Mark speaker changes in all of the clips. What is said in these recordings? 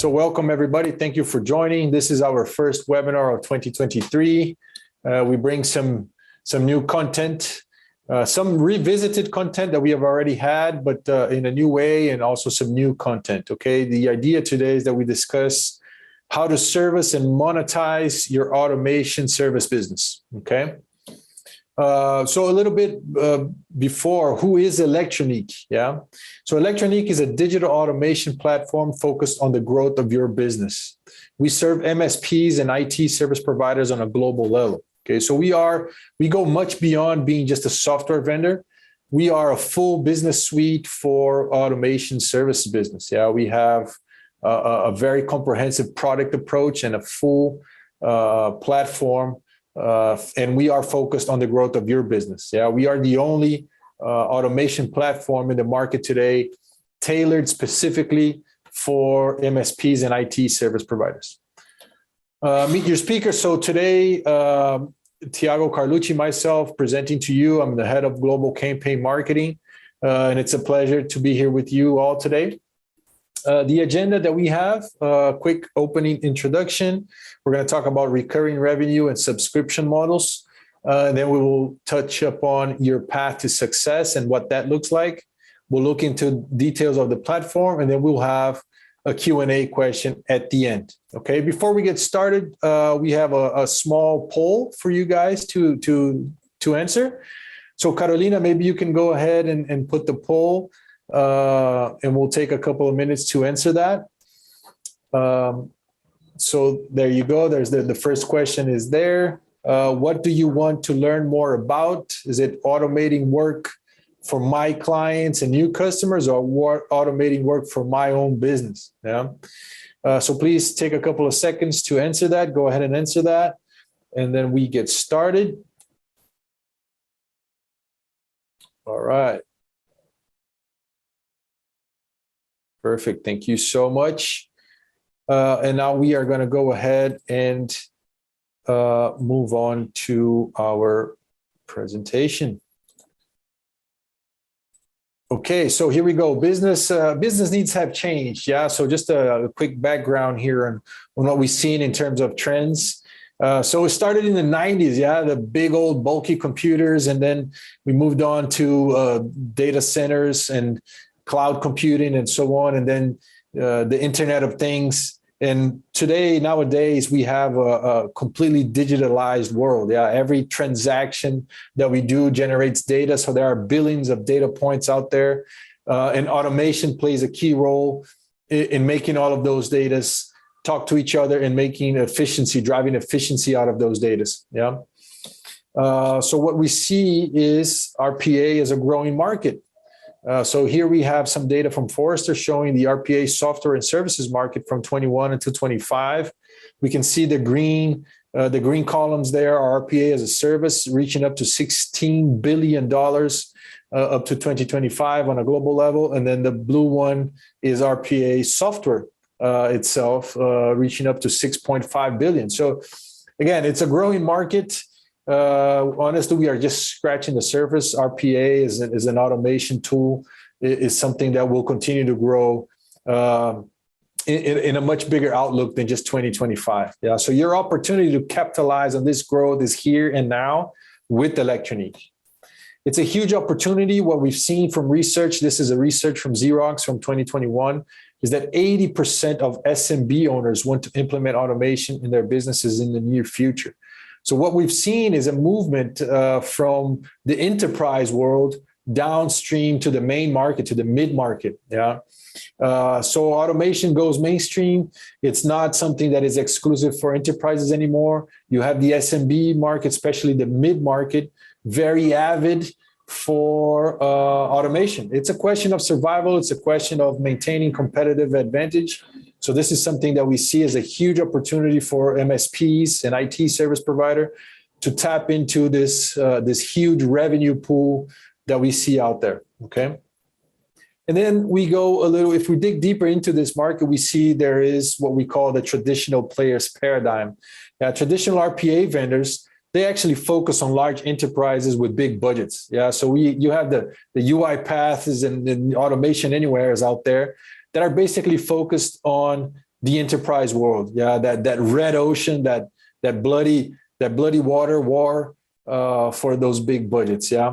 Speaker 1: So welcome everybody. Thank you for joining. This is our first webinar of 2023. We bring some new content, some revisited content that we have already had, but in a new way, and also some new content. Okay. The idea today is that we discuss how to service and monetize your automation service business. Okay. So a little bit before, who is ElectroNeek? Yeah. So ElectroNeek is a digital automation platform focused on the growth of your business. We serve MSPs and IT service providers on a global level. Okay. So we go much beyond being just a software vendor. We are a full business suite for automation service business. Yeah. We have a very comprehensive product approach and a full platform. And we are focused on the growth of your business. Yeah, we are the only automation platform in the market today tailored specifically for MSPs and IT service providers. Meet your speaker. So today, Thiago Carlucci, myself, presenting to you. I'm the head of global campaign marketing, and it's a pleasure to be here with you all today. The agenda that we have, quick opening introduction. We're going to talk about recurring revenue and subscription models. And then we will touch upon your path to success and what that looks like. We'll look into details of the platform, and then we'll have a Q&A question at the end. Okay, before we get started, we have a small poll for you guys to answer. So Carolina, maybe you can go ahead and put the poll. And we'll take a couple of minutes to answer that. So there you go. There's the first question is there. What do you want to learn more about? Is it automating work for my clients and new customers, or automating work for my own business? Yeah. So please take a couple of seconds to answer that. Go ahead and answer that. And then we get started. All right. Perfect. Thank you so much. And now we are going to go ahead and move on to our presentation. Okay, so here we go. Business needs have changed. Yeah, so just a quick background here on what we've seen in terms of trends. So it started in the 90s, yeah, the big old bulky computers, and then we moved on to data centers and cloud computing and so on, and then the Internet of Things. And nowadays, we have a completely digitalized world. Yeah, every transaction that we do generates data. So there are billions of data points out there. And automation plays a key role in making all of those data talk to each other and driving efficiency out of those data. Yeah. So what we see is RPA as a growing market. So here we have some data from Forrester showing the RPA software and services market from 21 until 25. We can see the green columns there are RPA-as-a-Service, reaching up to $16 billion up to 2025 on a global level. And then the blue one is RPA software itself, reaching up to $6.5 billion. So again, it's a growing market. Honestly, we are just scratching the surface. RPA is an automation tool, is something that will continue to grow in a much bigger outlook than just 2025. Yeah. So your opportunity to capitalize on this growth is here and now with ElectroNeek. It's a huge opportunity. What we've seen from research, this is a research from Xerox from 2021, is that 80% of SMB owners want to implement automation in their businesses in the near future. So what we've seen is a movement from the enterprise world downstream to the main market, to the mid-market. Yeah. So automation goes mainstream. It's not something that is exclusive for enterprises anymore. You have the SMB market, especially the mid-market, very avid for automation. It's a question of survival. It's a question of maintaining competitive advantage. So this is something that we see as a huge opportunity for MSPs and IT service provider to tap into this huge revenue pool that we see out there. Okay. And then we go if we dig deeper into this market, we see there is what we call the traditional players paradigm. Traditional RPA vendors, they actually focus on large enterprises with big budgets. Yeah, so you have the UiPaths and automation anywhere is out there that are basically focused on the enterprise world. Yeah, that red ocean, that bloody water war for those big budgets. Yeah,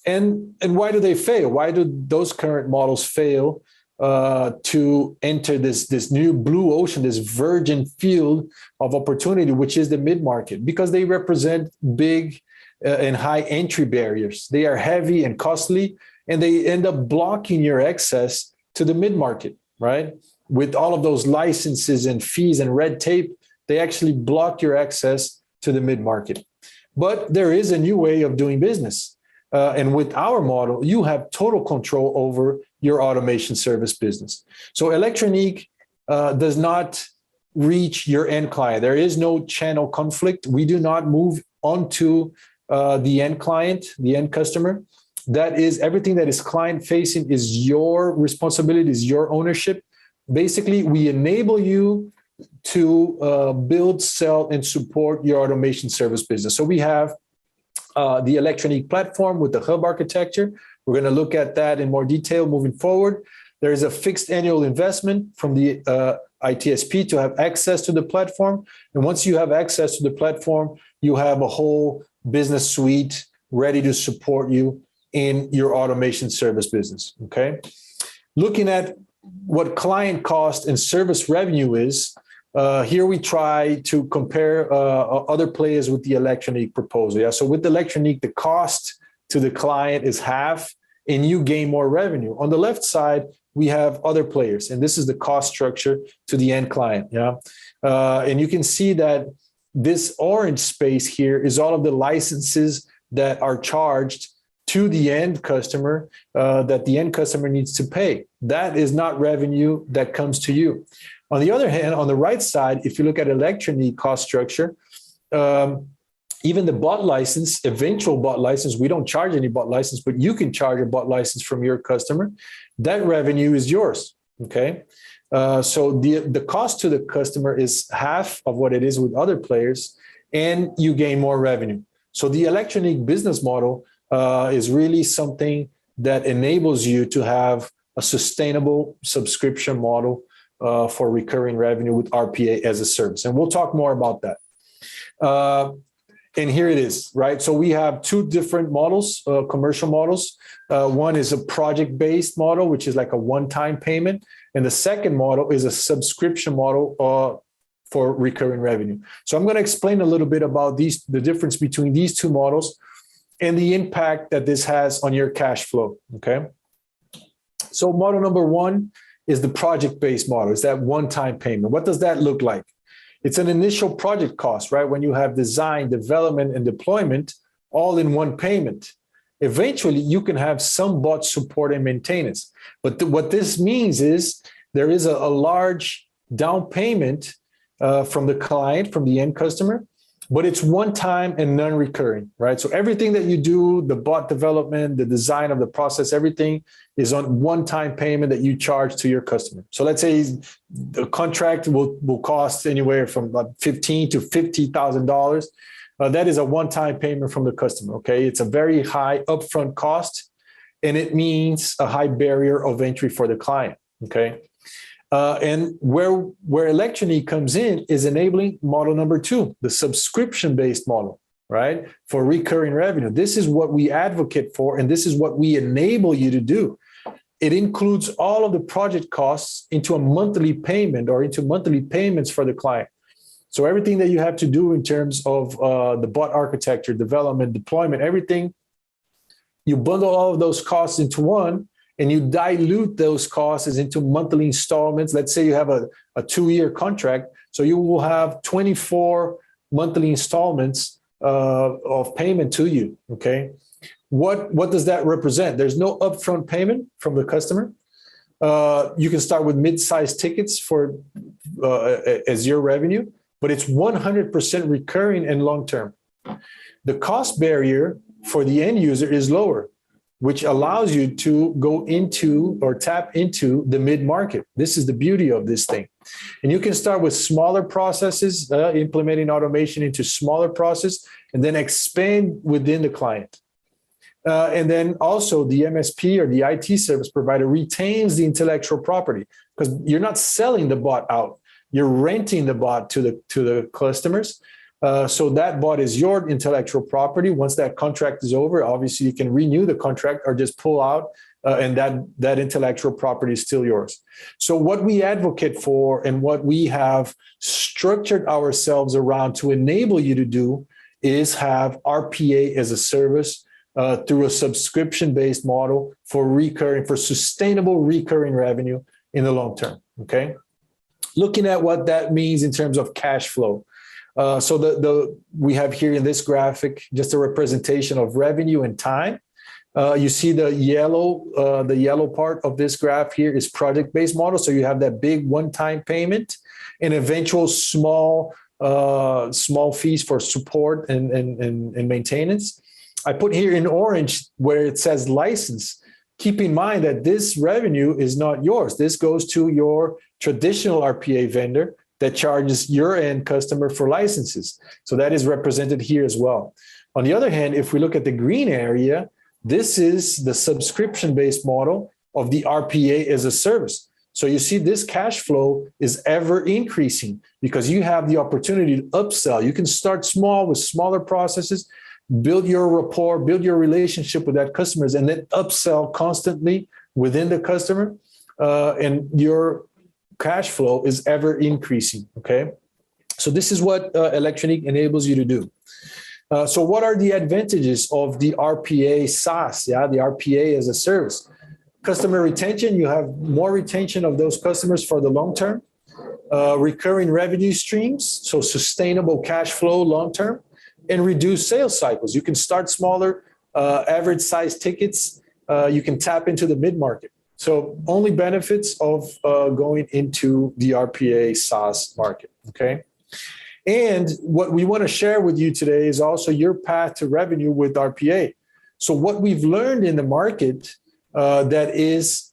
Speaker 1: and why do they fail? Why do those current models fail to enter this new blue ocean, this virgin field of opportunity, which is the mid-market? Because they represent big and high entry barriers. They are heavy and costly, and they end up blocking your access to the mid-market, right? With all of those licenses and fees and red tape, they actually block your access to the mid-market. But there is a new way of doing business. And with our model, you have total control over your automation service business. So ElectroNeek does not reach your end client. There is no channel conflict. We do not move onto the end client, the end customer. That is, everything that is client facing is your responsibility, is your ownership. Basically, we enable you to build, sell, and support your automation service business. So we have the ElectroNeek platform with the hub architecture. We're going to look at that in more detail moving forward. There is a fixed annual investment from the ITSP to have access to the platform. And once you have access to the platform, you have a whole business suite ready to support you in your automation service business, okay? Looking at what client cost and service revenue is, here we try to compare other players with the ElectroNeek proposal. Yeah? So with the ElectroNeek, the cost to the client is half, and you gain more revenue. On the left side, we have other players, and this is the cost structure to the end client. Yeah, and you can see that this orange space here is all of the licenses that are charged to the end customer that the end customer needs to pay. That is not revenue that comes to you. On the other hand, on the right side, if you look at ElectroNeek cost structure, even the bot license, eventual bot license, we don't charge any bot license, but you can charge a bot license from your customer. That revenue is yours, okay? So the cost to the customer is half of what it is with other players, and you gain more revenue. So the ElectroNeek business model is really something that enables you to have a sustainable subscription model for recurring revenue with RPA as a service. And we'll talk more about that. And here it is, right? So we have two different models, commercial models. One is a project-based model, which is like a one-time payment. And the second model is a subscription model for recurring revenue. So I'm going to explain a little bit about the difference between these two models and the impact that this has on your cash flow, okay? So model number one is the project-based model. It's that one-time payment. What does that look like? It's an initial project cost, right? When you have design, development, and deployment all in one payment. Eventually, you can have some bot support and maintenance. But what this means is there is a large down payment from the client, from the end customer, but it's one time and non-recurring, right? So everything that you do, the bot development, the design of the process, everything is on one-time payment that you charge to your customer. So let's say the contract will cost anywhere from about $15,000 to $50,000. That is a one-time payment from the customer, okay? It's a very high upfront cost, and it means a high barrier of entry for the client, okay? And where ElectroNeek comes in is enabling model number two, the subscription-based model, right? For recurring revenue. This is what we advocate for, and this is what we enable you to do. It includes all of the project costs into a monthly payment or into monthly payments for the client. So everything that you have to do in terms of the bot architecture, development, deployment, everything, you bundle all of those costs into one, and you dilute those costs into monthly installments. Let's say you have a 2-year contract. So you will have 24 monthly installments of payment to you, okay? What does that represent? There's no upfront payment from the customer. You can start with mid-sized tickets for as your revenue, but it's 100% recurring and long-term. The cost barrier for the end user is lower, which allows you to go into or tap into the mid-market. This is the beauty of this thing. And you can start with smaller processes, implementing automation into smaller process, and then expand within the client. And then also the MSP or the IT service provider retains the intellectual property because you're not selling the bot out. you're renting the bot to the customers. So that bot is your intellectual property. Once that contract is over, obviously you can renew the contract or just pull out, and that intellectual property is still yours. So what we advocate for and what we have structured ourselves around to enable you to do is have RPA as a service through a subscription-based model for sustainable recurring revenue in the long term. Okay, looking at what that means in terms of cash flow. So we have here in this graphic just a representation of revenue and time. You see the yellow part of this graph here is project-based model. So you have that big one-time payment and eventual small fees for support and maintenance. I put here in orange where it says license. Keep in mind that this revenue is not yours. This goes to your traditional RPA vendor that charges your end customer for licenses. So that is represented here as well. On the other hand, if we look at the green area, this is the subscription-based model of the RPA as a service. So you see this cash flow is ever increasing because you have the opportunity to upsell. You can start small with smaller processes, build your rapport, build your relationship with that customers, and then upsell constantly within the customer. And your cash flow is ever increasing, okay? So this is what ElectroNeek enables you to do. So what are the advantages of the RPA SaaS, the RPA as a service? Customer retention, you have more retention of those customers for the long term. Recurring revenue streams, so sustainable cash flow long term, and reduce sales cycles. You can start smaller, average size tickets. You can tap into the mid-market. So only benefits of going into the RPA SaaS market, okay? And what we want to share with you today is also your path to revenue with RPA. So what we've learned in the market that is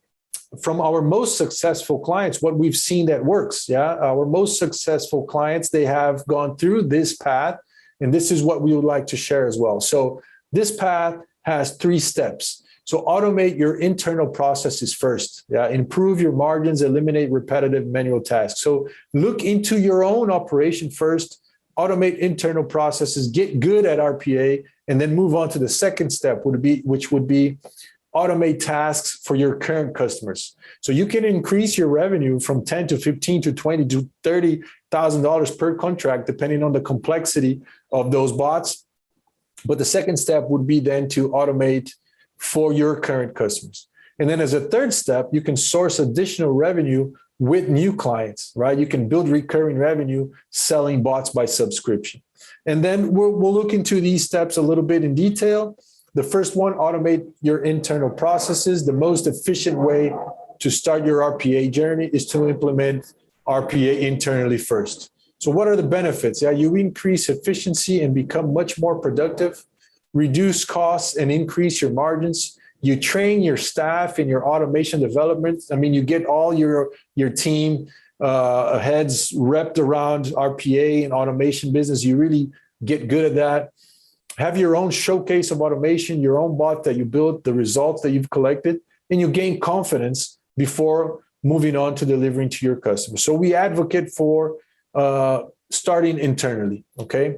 Speaker 1: from our most successful clients, what we've seen that works, our most successful clients, they have gone through this path, and this is what we would like to share as well. So this path has 3 steps. So automate your internal processes first. Improve your margins, eliminate repetitive manual tasks. So look into your own operation first, automate internal processes, get good at RPA, and then move on to the second step, which would be automate tasks for your current customers. So you can increase your revenue from 10 to 15 to 20 to $30,000 per contract, depending on the complexity of those bots. But the second step would be then to automate for your current customers. And then as a third step, you can source additional revenue with new clients, right? You can build recurring revenue selling bots by subscription. And then we'll look into these steps a little bit in detail. The first one, automate your internal processes. The most efficient way to start your RPA journey is to implement RPA internally first. So what are the benefits? You increase efficiency and become much more productive, reduce costs and increase your margins. You train your staff in your automation development. I mean, you get all your team heads wrapped around RPA and automation business. You really get good at that. Have your own showcase of automation, your own bot that you built, the results that you've collected, and you gain confidence before moving on to delivering to your customers. So we advocate for starting internally, okay?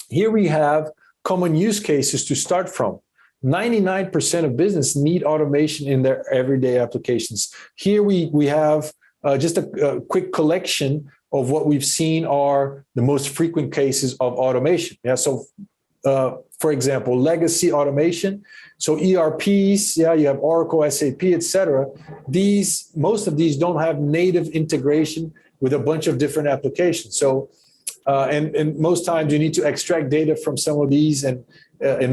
Speaker 1: Here we have common use cases to start from. 99% of business need automation in their everyday applications. Here we have just a quick collection of what we've seen are the most frequent cases of automation. So for example, legacy automation. So ERPs, you have Oracle, SAP, etc. Most of these don't have native integration with a bunch of different applications. So and most times you need to extract data from some of these and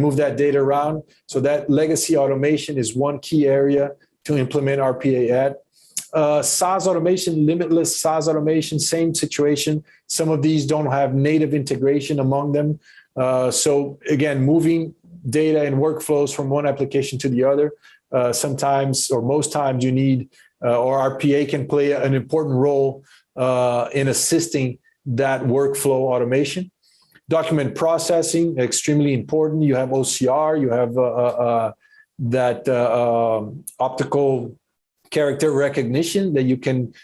Speaker 1: move that data around. So that legacy automation is one key area to implement RPA at. SaaS automation, limitless SaaS automation, same situation. Some of these don't have native integration among them. So again, moving data and workflows from one application to the other. Sometimes or most times you need, or RPA can play an important role in assisting that workflow automation. Document processing, extremely important. You have OCR, you have that optical character recognition that you can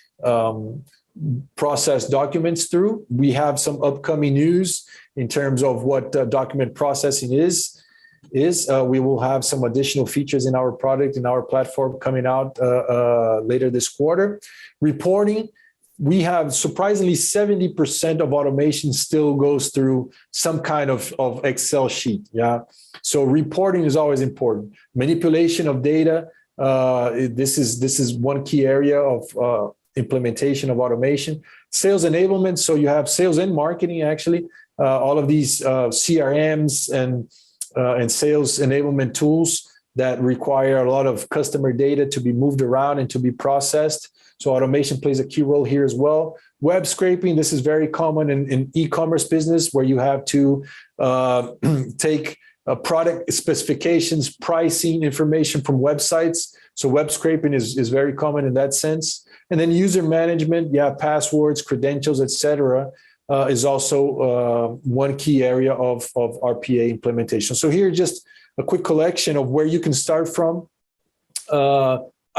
Speaker 1: process documents through. We have some upcoming news in terms of what document processing is. We will have some additional features in our product, in our platform coming out later this quarter. Reporting, we have surprisingly 70% of automation still goes through some kind of Excel sheet. Yeah. So reporting is always important. Manipulation of data. This is one key area of implementation of automation. Sales enablement. So you have sales and marketing, actually. All of these CRMs and sales enablement tools that require a lot of customer data to be moved around and to be processed. So automation plays a key role here as well. Web scraping, this is very common in e-commerce business, where you have to take product specifications, pricing information from websites. So web scraping is very common in that sense. And then user management, passwords, credentials, etc., is also one key area of RPA implementation. So here, just a quick collection of where you can start from,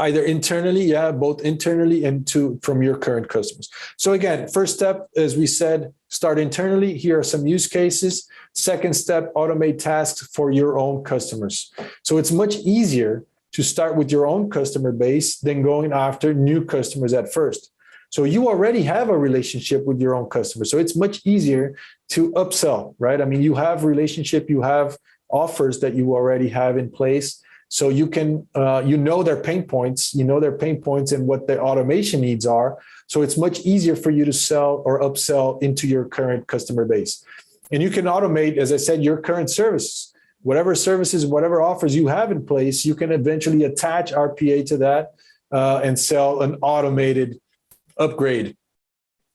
Speaker 1: either internally, both internally and from your current customers. So again, first step, as we said, start internally. Here are some use cases. Second step, automate tasks for your own customers. So it's much easier to start with your own customer base than going after new customers at first. So you already have a relationship with your own customers. So it's much easier to upsell, right? I mean, you have relationship, you have offers that you already have in place. So you can, their pain points, and what their automation needs are. So it's much easier for you to sell or upsell into your current customer base. And you can automate, as I said, your current services, whatever services, whatever offers you have in place, you can eventually attach RPA to that and sell an automated upgrade.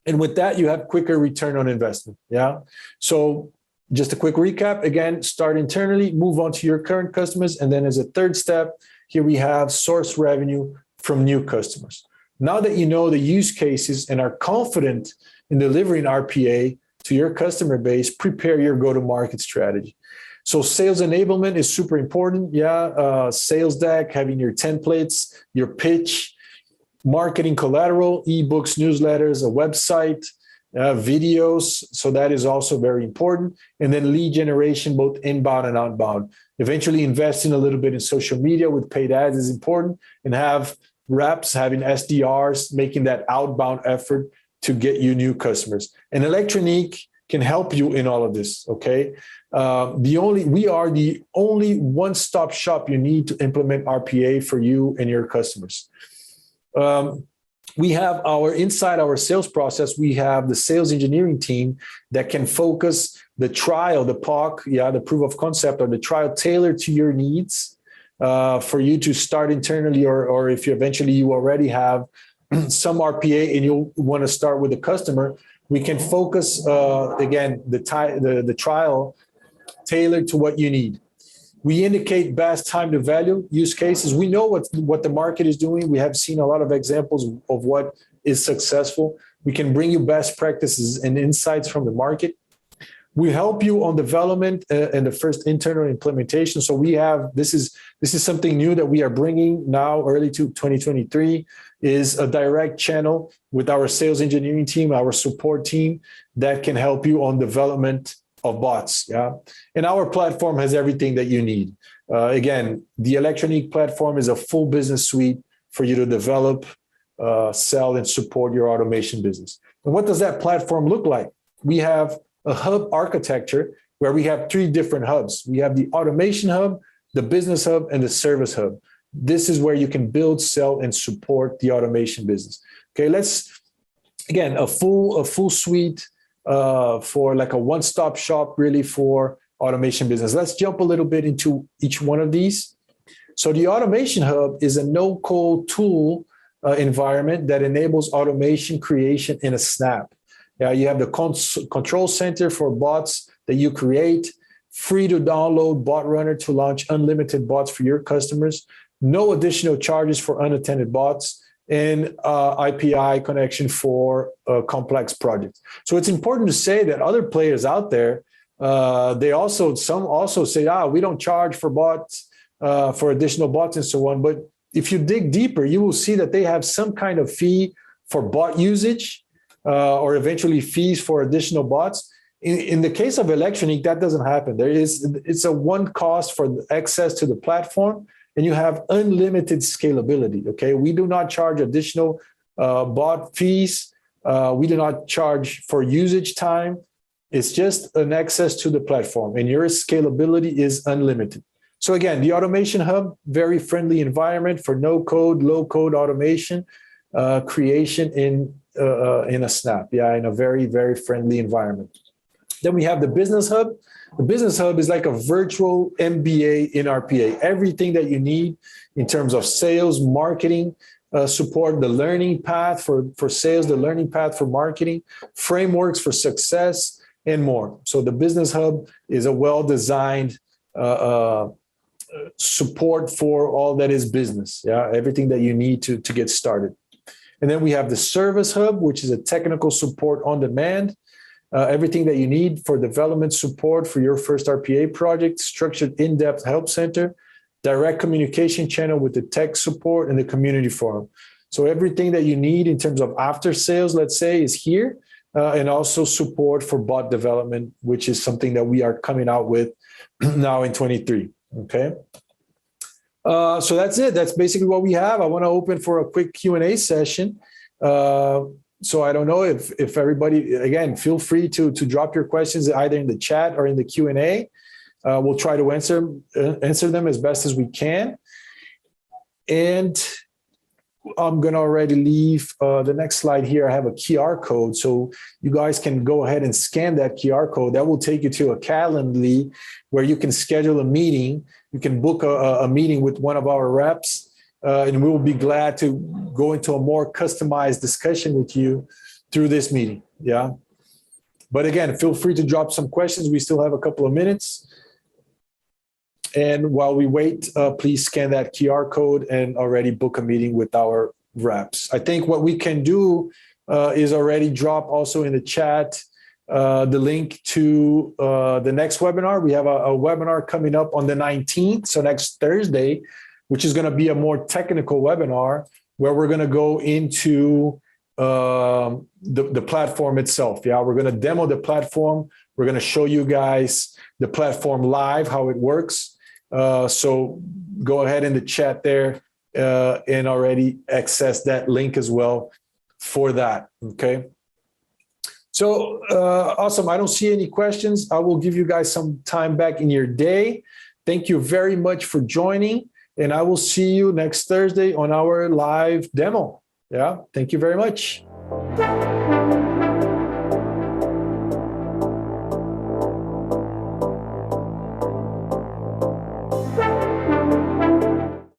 Speaker 1: And with that, you have quicker return on investment. Yeah. So just a quick recap. Again, start internally, move on to your current customers. And then as a third step, here we have source revenue from new customers. Now that you know the use cases and are confident in delivering RPA to your customer base, prepare your go-to-market strategy. So sales enablement is super important. Sales deck, having your templates, your pitch, marketing collateral, ebooks, newsletters, a website, videos. So that is also very important. And then lead generation, both inbound and outbound. Eventually investing a little bit in social media with paid ads is important, and have reps, having SDRs, making that outbound effort to get you new customers. And ElectroNeek can help you in all of this, okay? We are the only one-stop shop you need to implement RPA for you and your customers. We have inside our sales process, we have the sales engineering team that can focus the trial, the POC, the proof of concept, or the trial tailored to your needs for you to start internally, or if you already have some RPA and you want to start with a customer, we can focus, again, the trial tailored to what you need. We indicate best time to value use cases. We know what the market is doing. We have seen a lot of examples of what is successful. We can bring you best practices and insights from the market. We help you on development and the first internal implementation. So this is something new that we are bringing now, early to 2023, is a direct channel with our sales engineering team, our support team, that can help you on development of bots. And our platform has everything that you need. Again, the ElectroNeek platform is a full business suite for you to develop, sell, and support your automation business. And what does that platform look like? We have a hub architecture where we have 3 different hubs. We have the automation hub, the business hub, and the service hub. This is where you can build, sell, and support the automation business. Okay, again, a full suite for like a one-stop shop really for automation business. Let's jump a little bit into each one of these. So the automation hub is a no-code tool environment that enables automation creation in a snap. You have the control center for bots that you create, free to download bot runner to launch unlimited bots for your customers, no additional charges for unattended bots, and API connection for complex projects. So it's important to say that other players out there, some also say, we don't charge for bots, for additional bots and so on. But if you dig deeper, you will see that they have some kind of fee for bot usage, or eventually fees for additional bots. In the case of ElectroNeek, that doesn't happen. It's a one cost for access to the platform, and you have unlimited scalability. Okay, we do not charge additional bot fees. We do not charge for usage time. It's just an access to the platform, and your scalability is unlimited. So again, the Automation Hub, very friendly environment for no code, low code automation creation in a snap. Yeah, in a very, very friendly environment. Then we have the Business Hub. The Business Hub is like a virtual MBA in RPA. Everything that you need in terms of sales, marketing, support, the learning path for sales, the learning path for marketing, frameworks for success, and more. So the Business Hub is a well-designed support for all that is business. Yeah, everything that you need to get started. And then we have the Service Hub, which is a technical support on demand. Everything that you need for development support for your first RPA project, structured in-depth help center, direct communication channel with the tech support and the community forum. So everything that you need in terms of after sales, let's say, is here. And also support for bot development, which is something that we are coming out with now in 23. Okay. So that's it. That's basically what we have. I want to open for a quick Q&A session. So I don't know if everybody, again, feel free to drop your questions either in the chat or in the Q&A. We'll try to answer them as best as we can. And I'm going to already leave the next slide here. I have a QR code, so you guys can go ahead and scan that QR code. That will take you to a Calendly where you can schedule a meeting. You can book a meeting with one of our reps, and we will be glad to go into a more customized discussion with you through this meeting. Yeah. But again, feel free to drop some questions. We still have a couple of minutes. And while we wait, please scan that QR code and already book a meeting with our reps. I think what we can do is already drop also in the chat the link to the next webinar. We have a webinar coming up on the 19th, so next Thursday, which is going to be a more technical webinar where we're going to go into the platform itself. Yeah, we're going to demo the platform. We're going to show you guys the platform live, how it works. So go ahead in the chat there and already access that link as well for that. Okay. So awesome. I don't see any questions. I will give you guys some time back in your day. Thank you very much for joining. And I will see you next Thursday on our live demo. Yeah. Thank you very much.